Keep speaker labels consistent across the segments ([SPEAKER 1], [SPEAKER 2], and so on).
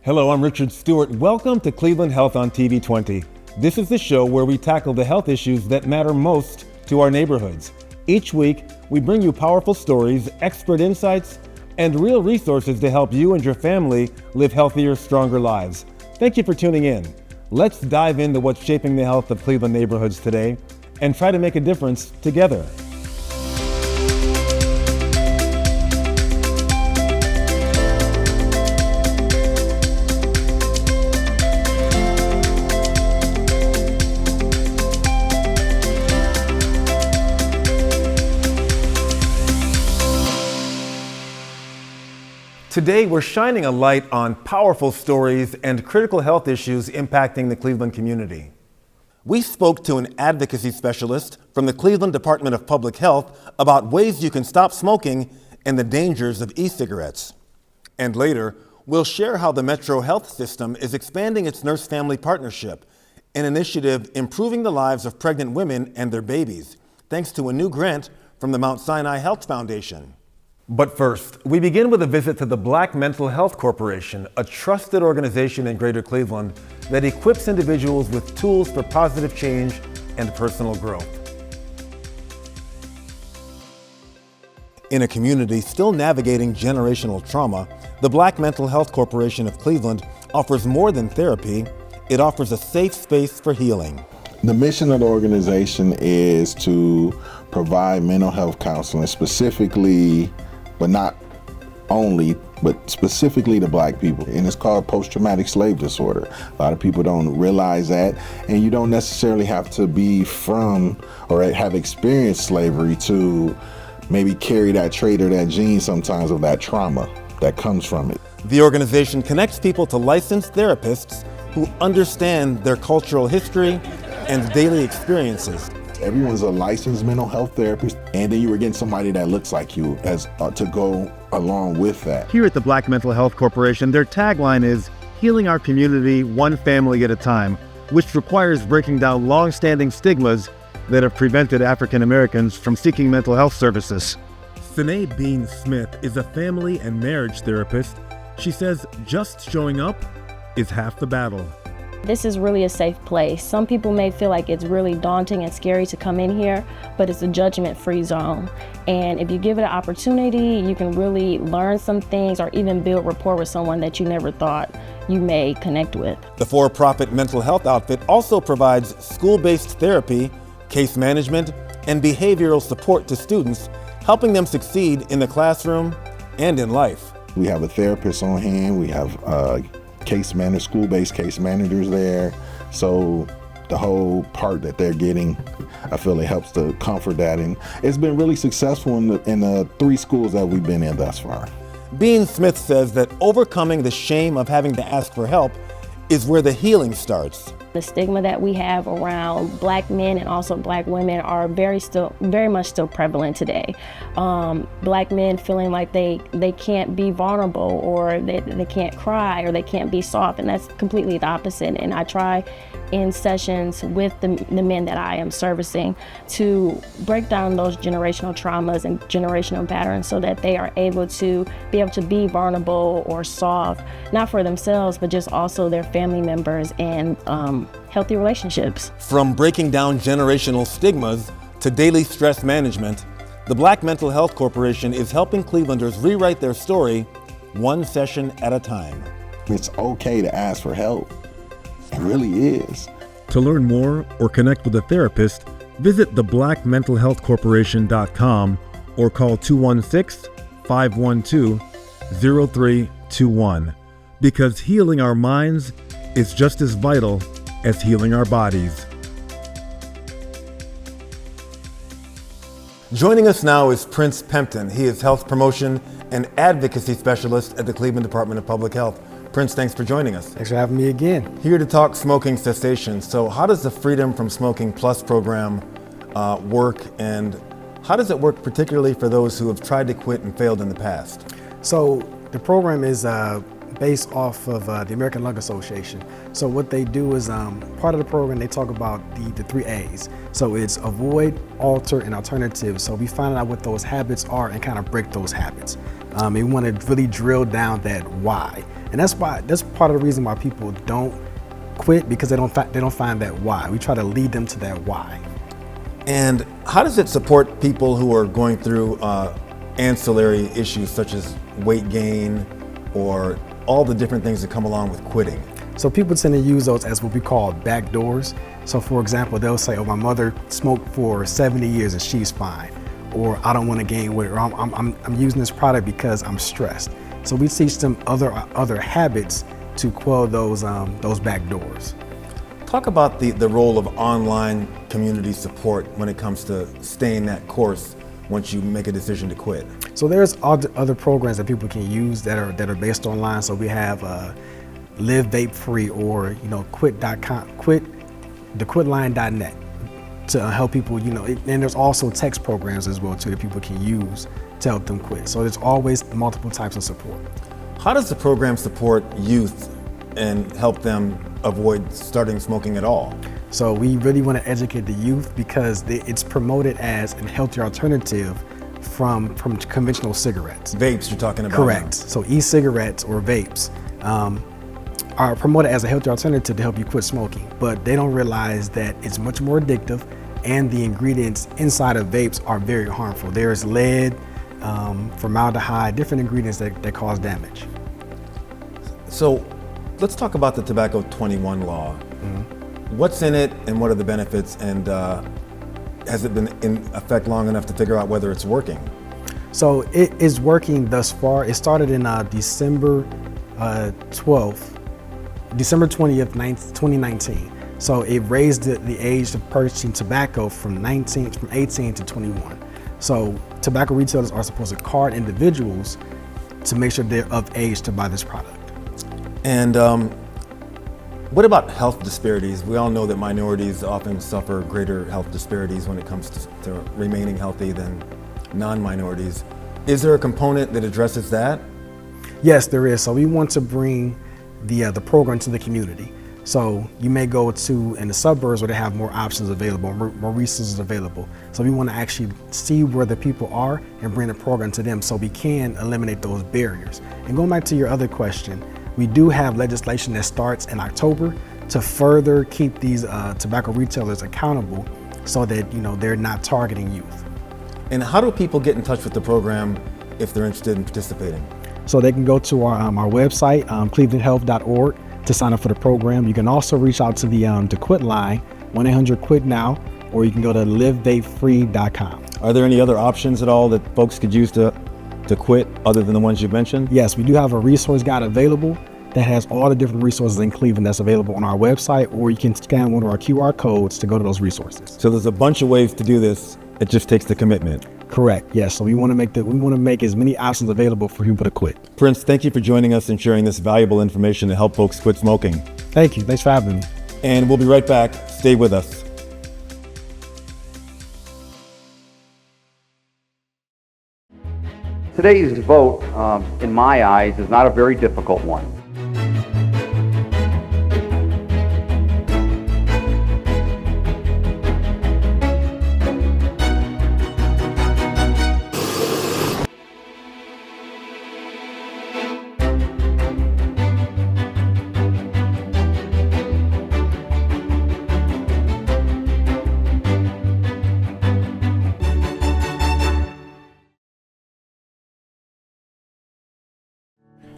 [SPEAKER 1] Hello, I'm Richard Stewart. Welcome to Cleveland Health on TV 20. This is the show where we tackle the health issues that matter most to our neighborhoods. Each week, we bring you powerful stories, expert insights, and real resources to help you and your family live healthier, stronger lives. Thank you for tuning in. Let's dive into what's shaping the health of Cleveland neighborhoods today and try to make a difference together. Today, we're shining a light on powerful stories and critical health issues impacting the Cleveland community. We spoke to an advocacy specialist from the Cleveland Department of Public Health about ways you can stop smoking and the dangers of e-cigarettes. And later, we'll share how the MetroHealth system is expanding its nurse-family partnership, an initiative improving the lives of pregnant women and their babies, thanks to a new grant from the Mount Sinai Health Foundation. But first, we begin with a visit to the Black Mental Health Corporation, a trusted organization in Greater Cleveland that equips individuals with tools for positive change and personal growth. In a community still navigating generational trauma, the Black Mental Health Corporation of Cleveland offers more than therapy. It offers a safe space for healing.
[SPEAKER 2] The mission of the organization is to provide mental health counseling specifically, but not only, but specifically to Black people. And it's called post-traumatic slave disorder. A lot of people don't realize that, and you don't necessarily have to be from or have experienced slavery to maybe carry that trait or that gene sometimes of that trauma that comes from it.
[SPEAKER 1] The organization connects people to licensed therapists who understand their cultural history and daily experiences.
[SPEAKER 2] Everyone's a licensed mental health therapist, and then you were getting somebody that looks like you as to go along with that.
[SPEAKER 3] Here at the Black Mental Health Corporation, their tagline is healing our community one family at a time, which requires breaking down long-standing stigmas that have prevented African Americans from seeking mental health services. Sine Bean Smith is a family and marriage therapist. She says just showing up is half the battle.
[SPEAKER 4] This is really a safe place. Some people may feel like it's really daunting and scary to come in here, but it's a judgment-free zone. And if you give it an opportunity, you can really learn some things or even build rapport with someone that you never thought you may connect with.
[SPEAKER 1] The for-profit mental health outfit also provides school-based therapy, case management, and behavioral support to students, helping them succeed in the classroom and in life.
[SPEAKER 2] We have a therapist on hand. We have school-based case managers there. So the whole part that they're getting, I feel it helps to comfort that. And it's been really successful in the 3 schools that we've been in thus far.
[SPEAKER 1] Bean Smith says that overcoming the shame of having to ask for help is where the healing starts.
[SPEAKER 4] The stigma that we have around Black men and also Black women are very much still prevalent today. Black men feeling like they can't be vulnerable, or they can't cry, or they can't be soft, and that's completely the opposite. And I try in sessions with the men that I am servicing to break down those generational traumas and generational patterns so that they are able to be vulnerable or soft, not for themselves, but just also their family members and healthy relationships.
[SPEAKER 1] From breaking down generational stigmas to daily stress management, the Black Mental Health Corporation is helping Clevelanders rewrite their story one session at a time.
[SPEAKER 2] It's okay to ask for help. It really is.
[SPEAKER 3] To learn more or connect with a therapist, visit theblackmentalhealthcorporation.com or call 216-512-0321, because healing our minds is just as vital as healing our bodies.
[SPEAKER 1] Joining us now is Prince Pempton. He is health promotion and advocacy specialist at the Cleveland Department of Public Health. Prince, thanks for joining us.
[SPEAKER 5] Thanks for having me again.
[SPEAKER 1] Here to talk smoking cessation. So how does the Freedom from Smoking Plus program work, and how does it work particularly for those who have tried to quit and failed in the past?
[SPEAKER 5] So the program is based off of the American Lung Association. So what they do is part of the program, they talk about the 3 A's. So it's avoid, alter, and alternative. So we find out what those habits are and kind of break those habits. And we want to really drill down that why. And that's part of the reason why people don't quit, because they don't find that why. We try to lead them to that why.
[SPEAKER 1] And how does it support people who are going through ancillary issues such as weight gain or all the different things that come along with quitting?
[SPEAKER 5] So people tend to use those as what we call back doors. So for example, they'll say, oh, my mother smoked for 70 years and she's fine. Or I don't want to gain weight, or I'm using this product because I'm stressed. So we teach them other habits to quell those back doors.
[SPEAKER 1] Talk about the role of online community support when it comes to staying that course once you make a decision to quit.
[SPEAKER 5] So there's other programs that people can use that are based online. So we have Live Vape Free, or quit.com, thequitline.net to help people, and there's also text programs as well too that people can use to help them quit. So there's always multiple types of support.
[SPEAKER 1] How does the program support youth and help them avoid starting smoking at all?
[SPEAKER 5] So we really want to educate the youth because it's promoted as a healthier alternative from conventional cigarettes.
[SPEAKER 1] Vapes you're talking about?
[SPEAKER 5] Correct.
[SPEAKER 1] Now.
[SPEAKER 5] So e-cigarettes or vapes are promoted as a healthy alternative to help you quit smoking, but they don't realize that it's much more addictive, and the ingredients inside of vapes are very harmful. There's lead, formaldehyde, different ingredients that cause damage.
[SPEAKER 1] So let's talk about the Tobacco 21 law. Mm-hmm. What's in it and what are the benefits, and has it been in effect long enough to figure out whether it's working?
[SPEAKER 5] So it is working thus far. It started in December 20th, 2019. So it raised the age of purchasing tobacco from 18 to 21. So tobacco retailers are supposed to card individuals to make sure they're of age to buy this product. And
[SPEAKER 1] what about health disparities? We all know that minorities often suffer greater health disparities when it comes to remaining healthy than non-minorities. Is there a component that addresses that?
[SPEAKER 5] Yes, there is. So we want to bring the program to the community. So you may go in the suburbs where they have more options available, more resources available. So we want to actually see where the people are and bring the program to them so we can eliminate those barriers. And going back to your other question, we do have legislation that starts in October to further keep these tobacco retailers accountable so that they're not targeting youth.
[SPEAKER 1] And how do people get in touch with the program if they're interested in participating?
[SPEAKER 5] So they can go to our website, clevelandhealth.org, to sign up for the program. You can also reach out to the Quit line, 1-800-QUIT-NOW, or you can go to livevapefree.com.
[SPEAKER 1] Are there any other options at all that folks could use to quit other than the ones you mentioned?
[SPEAKER 5] Yes, we do have a resource guide available that has all the different resources in Cleveland that's available on our website, or you can scan one of our QR codes to go to those resources.
[SPEAKER 1] So there's a bunch of ways to do this. It just takes the commitment.
[SPEAKER 5] Correct. Yes. So we want to make as many options available for people to quit.
[SPEAKER 1] Prince, thank you for joining us and sharing this valuable information to help folks quit smoking.
[SPEAKER 5] Thank you. Thanks for having me.
[SPEAKER 1] And we'll be right back. Stay with us.
[SPEAKER 6] Today's vote, in my eyes, is not a very difficult one.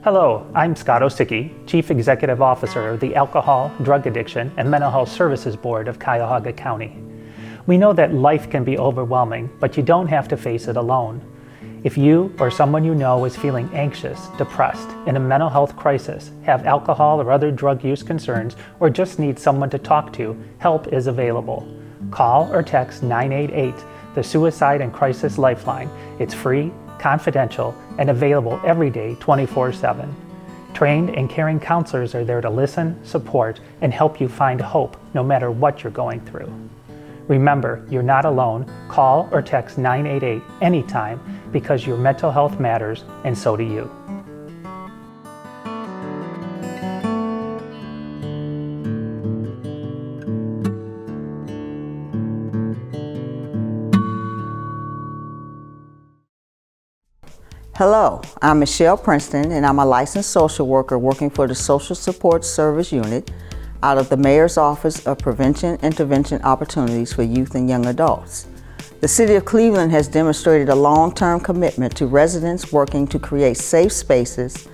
[SPEAKER 7] Hello, I'm Scott Osicki, Chief Executive Officer of the Alcohol, Drug Addiction, and Mental Health Services Board of Cuyahoga County. We know that life can be overwhelming, but you don't have to face it alone. If you or someone you know is feeling anxious, depressed, in a mental health crisis, have alcohol or other drug use concerns, or just need someone to talk to, help is available. Call or text 988, the Suicide and Crisis Lifeline. It's free, confidential, and available every day 24/7. Trained and caring counselors are there to listen, support, and help you find hope no matter what you're going through. Remember, you're not alone. Call or text 988 anytime because your mental health matters, and so do you.
[SPEAKER 8] Hello, I'm Michelle Princeton, and I'm a licensed social worker working for the Social Support Service Unit out of the Mayor's Office of Prevention Intervention Opportunities for Youth and Young Adults. The City of Cleveland has demonstrated a long-term commitment to residents working to create safe spaces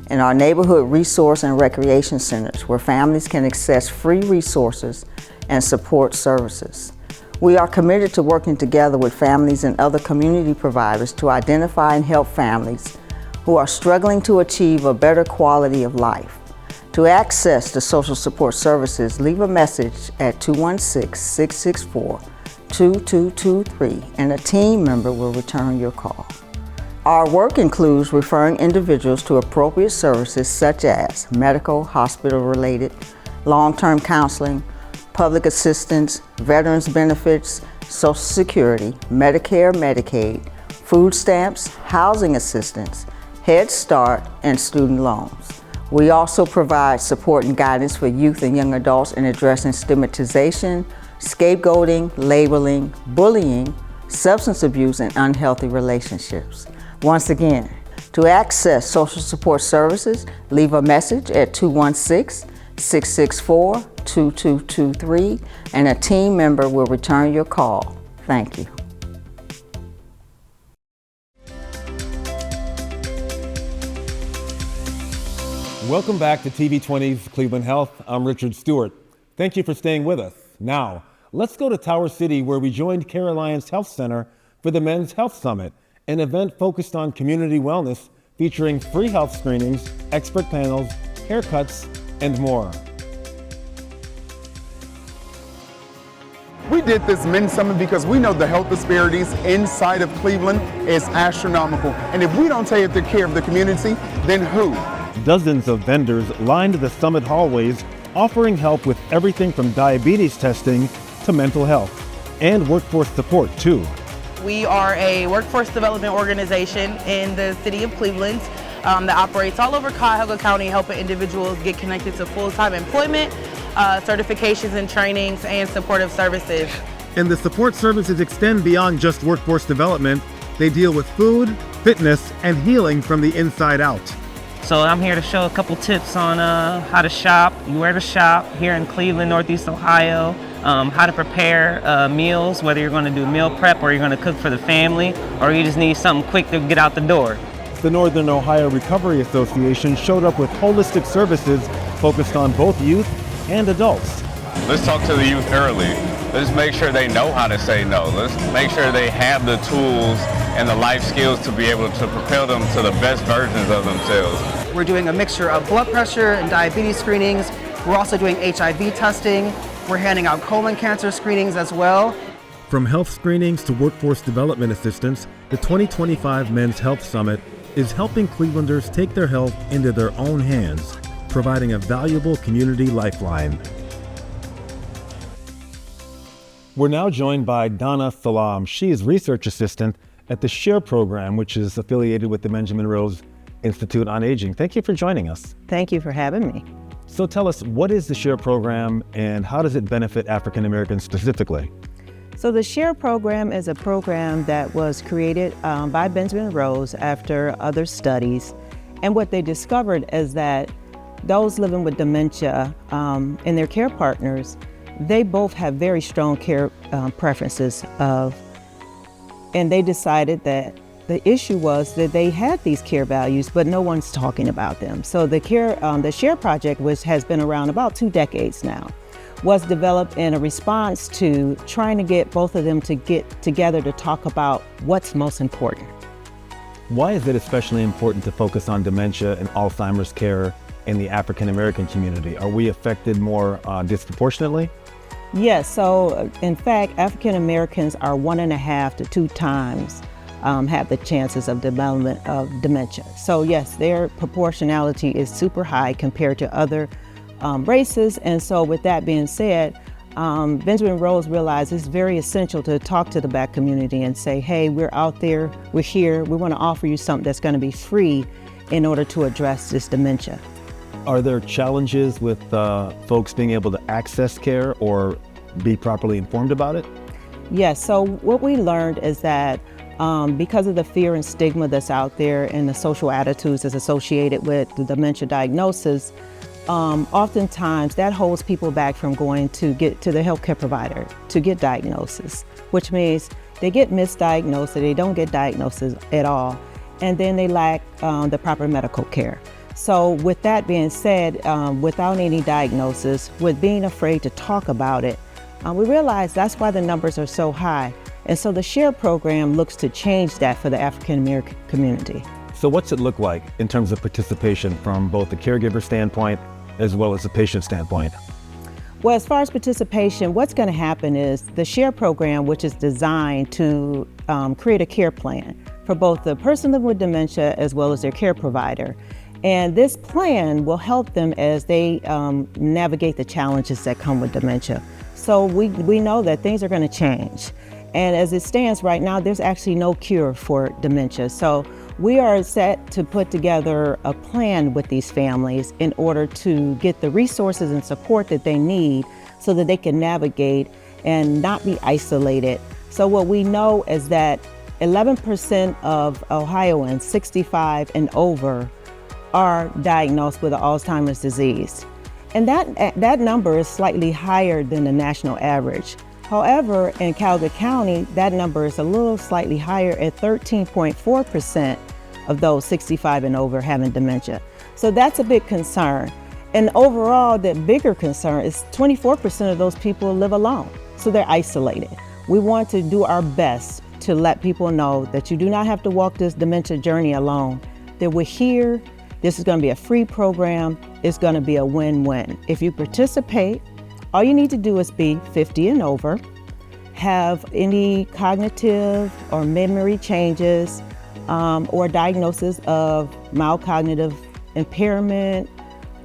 [SPEAKER 8] in our neighborhood resource and recreation centers where families can access free resources and support services. We are committed to working together with families and other community providers to identify and help families who are struggling to achieve a better quality of life. To access the social support services, leave a message at 216-664-2223 and a team member will return your call. Our work includes referring individuals to appropriate services such as medical, hospital-related, long-term counseling, public assistance, veterans benefits, Social Security, Medicare, Medicaid, food stamps, housing assistance, Head Start, and student loans. We also provide support and guidance for youth and young adults in addressing stigmatization, scapegoating, labeling, bullying, substance abuse, and unhealthy relationships. Once again, to access social support services, leave a message at 216-664-2223 and a team member will return your call. Thank you.
[SPEAKER 1] Welcome back to TV20's Cleveland Health. I'm Richard Stewart. Thank you for staying with us. Now, let's go to Tower City where we joined Care Alliance Health Center for the Men's Health Summit, an event focused on community wellness featuring free health screenings, expert panels, haircuts, and more.
[SPEAKER 9] We did this Men's Summit because we know the health disparities inside of Cleveland is astronomical. And if we don't take care of the community, then who?
[SPEAKER 3] Dozens of vendors lined the summit hallways, offering help with everything from diabetes testing to mental health and workforce support too.
[SPEAKER 10] We are a workforce development organization in the city of Cleveland that operates all over Cuyahoga County, helping individuals get connected to full-time employment, certifications and trainings, and supportive services.
[SPEAKER 3] And the support services extend beyond just workforce development. They deal with food, fitness, and healing from the inside out.
[SPEAKER 11] So I'm here to show a couple tips on how to shop, where to shop here in Cleveland, Northeast Ohio, how to prepare meals, whether you're going to do meal prep or you're going to cook for the family, or you just need something quick to get out the door.
[SPEAKER 3] The Northern Ohio Recovery Association showed up with holistic services focused on both youth and adults.
[SPEAKER 12] Let's talk to the youth early. Let's make sure they know how to say no. Let's make sure they have the tools and the life skills to be able to propel them to the best versions of themselves.
[SPEAKER 10] We're doing a mixture of blood pressure and diabetes screenings. We're also doing HIV testing. We're handing out colon cancer screenings as well.
[SPEAKER 3] From health screenings to workforce development assistance, the 2025 Men's Health Summit is helping Clevelanders take their health into their own hands, providing a valuable community lifeline. We're now joined by Donna Salam. She is research assistant at the SHARE program, which is affiliated with the Benjamin Rose Institute on Aging. Thank you for joining us.
[SPEAKER 13] Thank you for having me.
[SPEAKER 3] So tell us, what is the SHARE program and how does it benefit African Americans specifically?
[SPEAKER 13] So the SHARE program is a program that was created by Benjamin Rose after other studies. And what they discovered is that those living with dementia and their care partners, they both have very strong care preferences and they decided that the issue was that they had these care values, but no one's talking about them. So the SHARE project, which has been around about 2 decades now, was developed in a response to trying to get both of them to get together to talk about what's most important.
[SPEAKER 3] Why is it especially important to focus on dementia and Alzheimer's care in the African American community? Are we affected more disproportionately?
[SPEAKER 13] Yes, so in fact, African Americans are 1.5 to 2 times have the chances of development of dementia. So yes, their proportionality is super high compared to other races. And so with that being said, Benjamin Rose realized it's very essential to talk to the Black community and say, hey, we're out there, we're here, we want to offer you something that's going to be free in order to address this dementia.
[SPEAKER 3] Are there challenges with folks being able to access care or be properly informed about it?
[SPEAKER 13] Yes, so what we learned is that because of the fear and stigma that's out there and the social attitudes that's associated with the dementia diagnosis, oftentimes that holds people back from going to get to the healthcare provider to get diagnosis, which means they get misdiagnosed, or they don't get diagnosis at all, and then they lack the proper medical care. So with that being said, without any diagnosis, with being afraid to talk about it, we realize that's why the numbers are so high. And so the SHARE program looks to change that for the African American community.
[SPEAKER 3] So what's it look like in terms of participation from both the caregiver standpoint as well as the patient standpoint?
[SPEAKER 13] Well, as far as participation, what's going to happen is the SHARE program, which is designed to create a care plan for both the person living with dementia as well as their care provider. And this plan will help them as they navigate the challenges that come with dementia. So we know that things are going to change. And as it stands right now, there's actually no cure for dementia. So we are set to put together a plan with these families in order to get the resources and support that they need so that they can navigate and not be isolated. So what we know is that 11% of Ohioans 65 and over are diagnosed with Alzheimer's disease. And that number is slightly higher than the national average. However, in Cuyahoga County, that number is a little slightly higher at 13.4% of those 65 and over having dementia. So that's a big concern. And overall, the bigger concern is 24% of those people live alone. So they're isolated. We want to do our best to let people know that you do not have to walk this dementia journey alone, that we're here. This is going to be a free program. It's going to be a win-win. If you participate, all you need to do is be 50 and over, have any cognitive or memory changes, or diagnosis of mild cognitive impairment,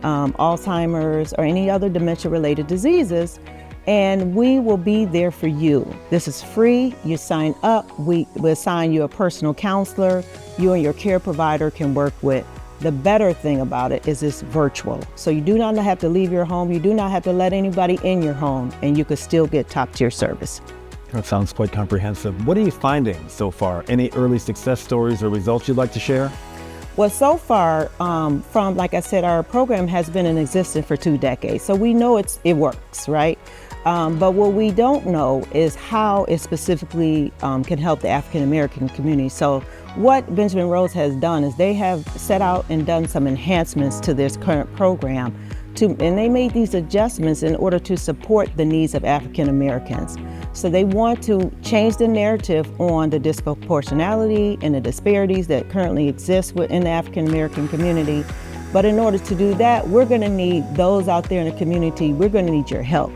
[SPEAKER 13] Alzheimer's, or any other dementia-related diseases, and we will be there for you. This is free. You sign up. We will assign you a personal counselor you and your care provider can work with. The better thing about it is it's virtual. So you do not have to leave your home. You do not have to let anybody in your home, and you could still get top-tier service.
[SPEAKER 3] That sounds quite comprehensive. What are you finding so far? Any early success stories or results you'd like to share?
[SPEAKER 13] Well, so far, from, like I said, our program has been in existence for 2 decades. So we know it works, right? But what we don't know is how it specifically can help the African American community. So what Benjamin Rose has done is they have set out and done some enhancements to this current program, and they made these adjustments in order to support the needs of African Americans. So they want to change the narrative on the disproportionality and the disparities that currently exist within the African American community. But in order to do that, we're going to need those out there in the community. We're going to need your help.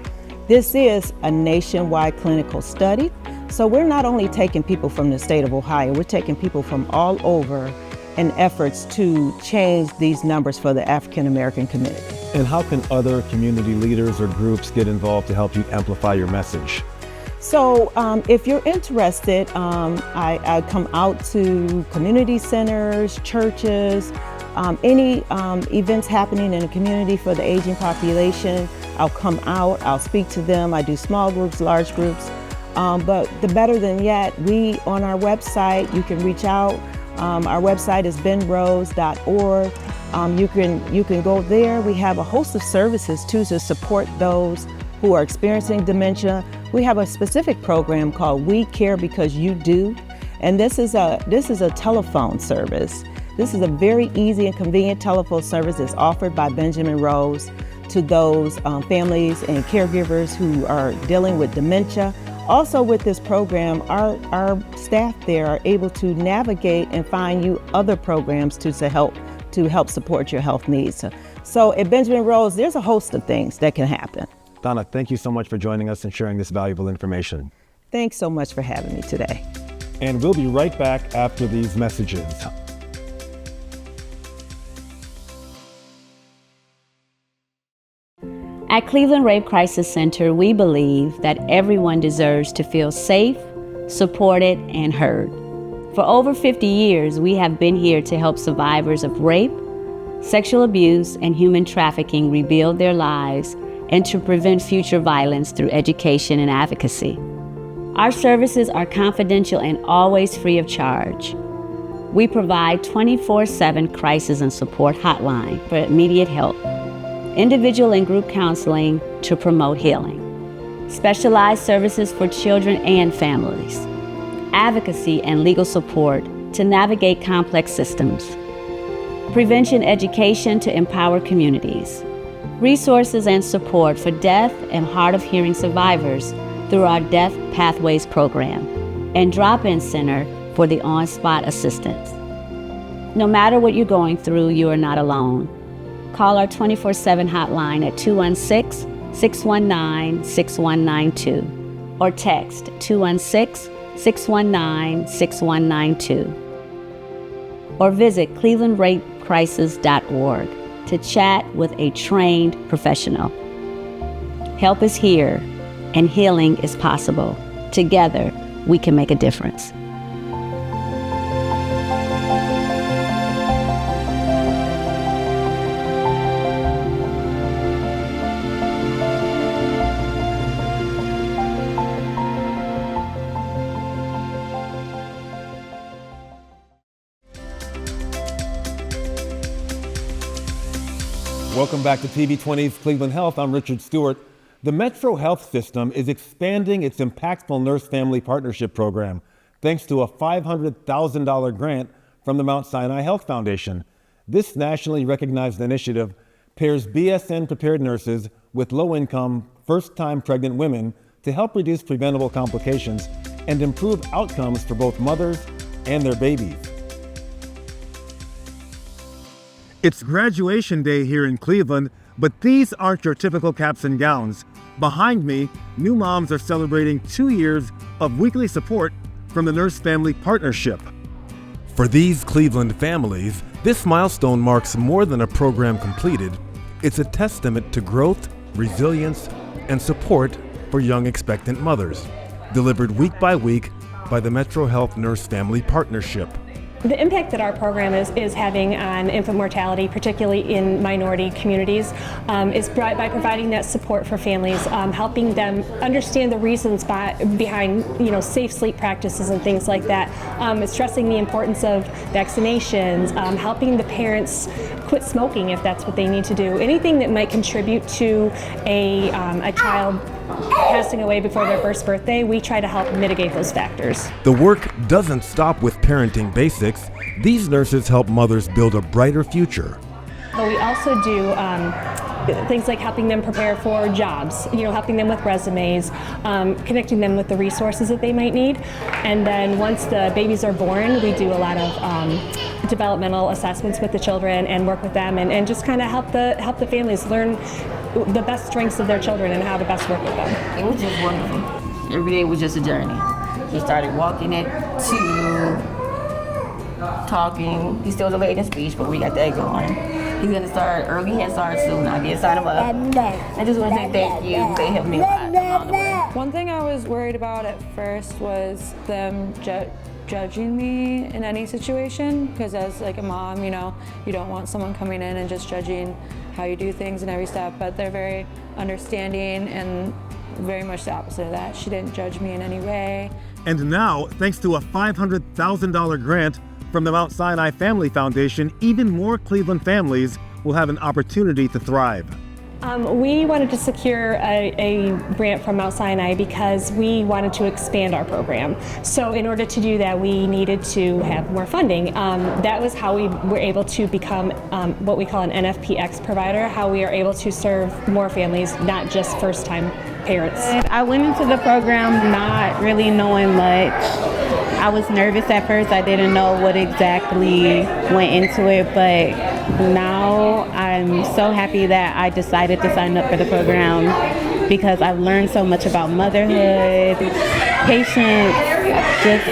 [SPEAKER 13] This is a nationwide clinical study. So we're not only taking people from the state of Ohio, we're taking people from all over in efforts to change these numbers for the African American community.
[SPEAKER 3] And how can other community leaders or groups get involved to help you amplify your message?
[SPEAKER 13] So if you're interested, I come out to community centers, churches, any events happening in the community for the aging population. I'll come out, I'll speak to them. I do small groups, large groups. But the better than yet, we on our website, you can reach out. Our website is benrose.org. You can go there. We have a host of services too to support those who are experiencing dementia. We have a specific program called We Care Because You Do, and this is a telephone service. This is a very easy and convenient telephone service that's offered by Benjamin Rose to those families and caregivers who are dealing with dementia. Also with this program, our staff there are able to navigate and find you other programs to help support your health needs. So at Benjamin Rose, there's a host of things that can happen.
[SPEAKER 3] Donna, thank you so much for joining us and sharing this valuable information.
[SPEAKER 13] Thanks so much for having me today.
[SPEAKER 3] And we'll be right back after these messages.
[SPEAKER 14] At Cleveland Rape Crisis Center, we believe that everyone deserves to feel safe, supported, and heard. For over 50 years, we have been here to help survivors of rape, sexual abuse, and human trafficking rebuild their lives and to prevent future violence through education and advocacy. Our services are confidential and always free of charge. We provide 24/7 crisis and support hotline for immediate help, individual and group counseling to promote healing, specialized services for children and families, advocacy and legal support to navigate complex systems, prevention education to empower communities, resources and support for deaf and hard of hearing survivors through our Deaf Pathways program, and drop-in center for the on-spot assistance. No matter what you're going through, you are not alone. Call our 24/7 hotline at 216-619-6192 or text 216-619-6192 or visit clevelandrapecrisis.org to chat with a trained professional. Help is here and healing is possible. Together, we can make a difference.
[SPEAKER 1] Welcome back to TV20's Cleveland Health. I'm Richard Stewart. The MetroHealth system is expanding its impactful nurse-family partnership program thanks to a $500,000 grant from the Mount Sinai Health Foundation. This nationally recognized initiative pairs BSN-prepared nurses with low-income, first-time pregnant women to help reduce preventable complications and improve outcomes for both mothers and their babies.
[SPEAKER 3] It's graduation day here in Cleveland, but these aren't your typical caps and gowns. Behind me, new moms are celebrating 2 years of weekly support from the Nurse Family Partnership.
[SPEAKER 1] For these Cleveland families, this milestone marks more than a program completed. It's a testament to growth, resilience, and support for young expectant mothers, delivered week by week by the MetroHealth Nurse Family Partnership.
[SPEAKER 15] The impact that our program is having on infant mortality, particularly in minority communities, is by providing that support for families, helping them understand the reasons behind safe sleep practices and things like that, stressing the importance of vaccinations, helping the parents quit smoking if that's what they need to do. Anything that might contribute to a child passing away before their first birthday, we try to help mitigate those factors.
[SPEAKER 1] The work doesn't stop with parenting basics. These nurses help mothers build a brighter future.
[SPEAKER 15] But we also do things like helping them prepare for jobs, helping them with resumes, connecting them with the resources that they might need. And then once the babies are born, we do a lot of developmental assessments with the children and work with them and just kind of help the families learn the best strengths of their children and how to best work with them.
[SPEAKER 16] It was just wonderful. Every day was just a journey. He started walking it to talking. He's still delayed in speech, but we got that going. He's gonna start early head start soon. I did sign him up. I just want to say thank you. They helped me a lot along the way.
[SPEAKER 17] One thing I was worried about at first was them judging me in any situation, because as like a mom, you don't want someone coming in and just judging how you do things in every step, but they're very understanding and very much the opposite of that. She didn't judge me in any way.
[SPEAKER 3] And now, thanks to a $500,000 grant from the Mount Sinai Family Foundation, even more Cleveland families will have an opportunity to thrive.
[SPEAKER 15] We wanted to secure a grant from Mount Sinai because we wanted to expand our program. So in order to do that, we needed to have more funding. That was how we were able to become what we call an NFPX provider, how we are able to serve more families, not just first-time parents.
[SPEAKER 18] I went into the program not really knowing much. I was nervous at first. I didn't know what exactly went into it, but now I'm so happy that I decided to sign up for the program because I've learned so much about motherhood, patience, just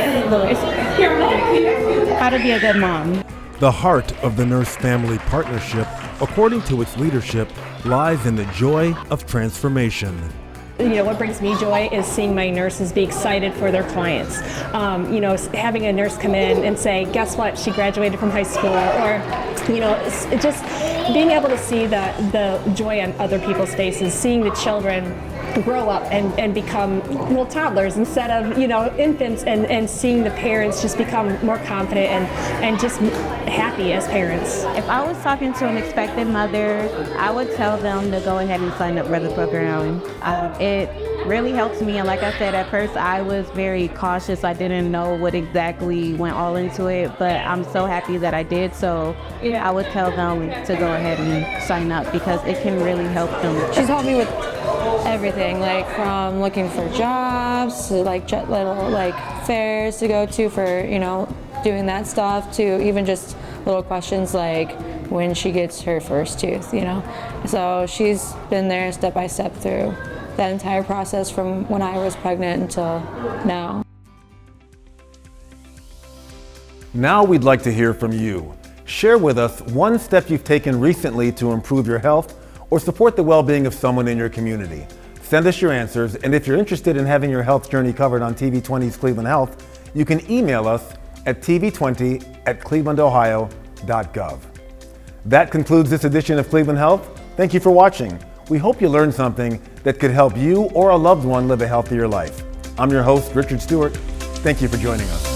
[SPEAKER 18] how to be a good mom.
[SPEAKER 1] The heart of the Nurse Family Partnership, according to its leadership, lies in the joy of transformation.
[SPEAKER 15] What brings me joy is seeing my nurses be excited for their clients. Having a nurse come in and say, guess what, she graduated from high school, or, just being able to see the joy on other people's faces, seeing the children grow up and become little toddlers instead of infants, and seeing the parents just become more confident and just happy as parents.
[SPEAKER 18] If I was talking to an expectant mother, I would tell them to go ahead and sign up for the program. It really helps me, and like I said, at first I was very cautious. I didn't know what exactly went all into it, but I'm so happy that I did. So I would tell them to go ahead and sign up because it can really help them.
[SPEAKER 17] She's helped me with everything, like from looking for jobs to little fairs to go to for doing that stuff, to even just little questions like when she gets her first tooth. So she's been there step by step through that entire process from when I was pregnant until now.
[SPEAKER 1] Now we'd like to hear from you. Share with us one step you've taken recently to improve your health or support the well-being of someone in your community. Send us your answers, and if you're interested in having your health journey covered on TV20's Cleveland Health, you can email us at tv20@clevelandohio.gov. That concludes this edition of Cleveland Health. Thank you for watching. We hope you learned something that could help you or a loved one live a healthier life. I'm your host, Richard Stewart. Thank you for joining us.